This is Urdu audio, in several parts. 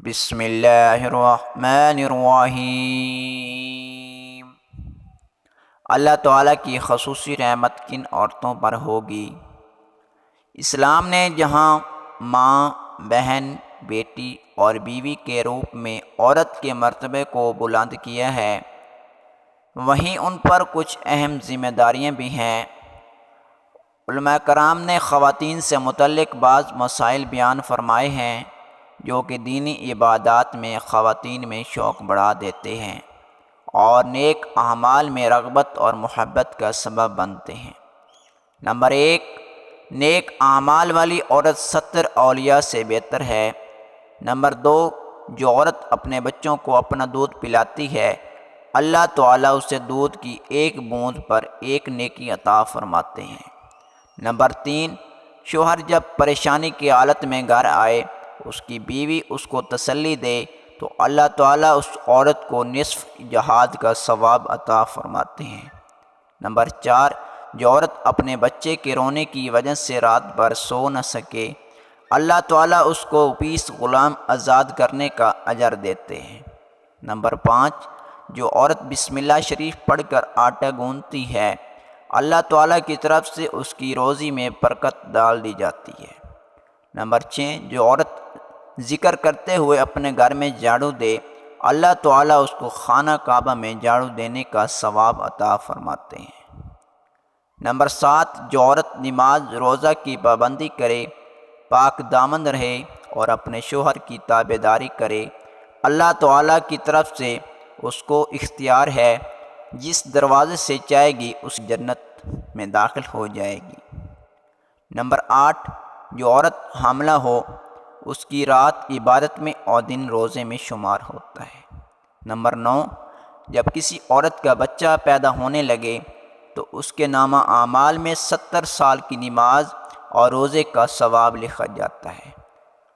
بسم اللہ الرحمن الرحیم۔ اللہ تعالیٰ کی خصوصی رحمت کن عورتوں پر ہوگی؟ اسلام نے جہاں ماں، بہن، بیٹی اور بیوی کے روپ میں عورت کے مرتبے کو بلند کیا ہے، وہیں ان پر کچھ اہم ذمہ داریاں بھی ہیں۔ علماء کرام نے خواتین سے متعلق بعض مسائل بیان فرمائے ہیں جو کہ دینی عبادات میں خواتین میں شوق بڑھا دیتے ہیں اور نیک اعمال میں رغبت اور محبت کا سبب بنتے ہیں۔ نمبر 1، نیک اعمال والی عورت 70 اولیاء سے بہتر ہے۔ نمبر 2، جو عورت اپنے بچوں کو اپنا دودھ پلاتی ہے، اللہ تعالیٰ اسے دودھ کی ایک بوند پر ایک نیکی عطا فرماتے ہیں۔ نمبر 3، شوہر جب پریشانی کی حالت میں گھر آئے، اس کی بیوی اس کو تسلی دے تو اللہ تعالیٰ اس عورت کو نصف جہاد کا ثواب عطا فرماتے ہیں۔ نمبر 4، جو عورت اپنے بچے کے رونے کی وجہ سے رات بھر سو نہ سکے، اللہ تعالیٰ اس کو 20 غلام آزاد کرنے کا اجر دیتے ہیں۔ نمبر 5، جو عورت بسم اللہ شریف پڑھ کر آٹا گوندتی ہے، اللہ تعالیٰ کی طرف سے اس کی روزی میں برکت ڈال دی جاتی ہے۔ نمبر 6، جو عورت ذکر کرتے ہوئے اپنے گھر میں جھاڑو دے، اللہ تعالیٰ اس کو خانہ کعبہ میں جھاڑو دینے کا ثواب عطا فرماتے ہیں۔ نمبر 7، جو عورت نماز روزہ کی پابندی کرے، پاک دامن رہے اور اپنے شوہر کی تابعداری کرے، اللہ تعالیٰ کی طرف سے اس کو اختیار ہے، جس دروازے سے چاہے گی اس جنت میں داخل ہو جائے گی۔ نمبر 8، جو عورت حاملہ ہو، اس کی رات عبادت میں اور دن روزے میں شمار ہوتا ہے۔ نمبر 9، جب کسی عورت کا بچہ پیدا ہونے لگے تو اس کے نامہ اعمال میں 70 سال کی نماز اور روزے کا ثواب لکھا جاتا ہے،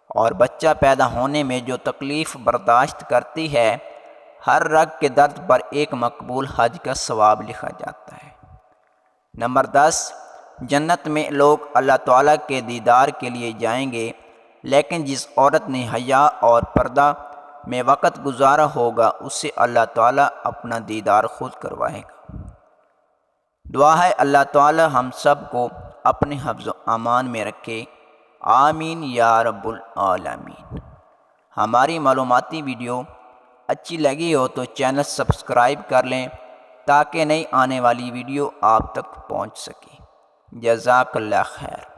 اور بچہ پیدا ہونے میں جو تکلیف برداشت کرتی ہے، ہر رگ کے درد پر ایک مقبول حج کا ثواب لکھا جاتا ہے۔ نمبر 10، جنت میں لوگ اللہ تعالیٰ کے دیدار کے لیے جائیں گے، لیکن جس عورت نے حیا اور پردہ میں وقت گزارا ہوگا، اسے اللہ تعالیٰ اپنا دیدار خود کروائے گا۔ دعا ہے اللہ تعالیٰ ہم سب کو اپنے حفظ و امان میں رکھے، آمین یا رب العالمین۔ ہماری معلوماتی ویڈیو اچھی لگی ہو تو چینل سبسکرائب کر لیں تاکہ نئی آنے والی ویڈیو آپ تک پہنچ سکے۔ جزاک اللہ خیر۔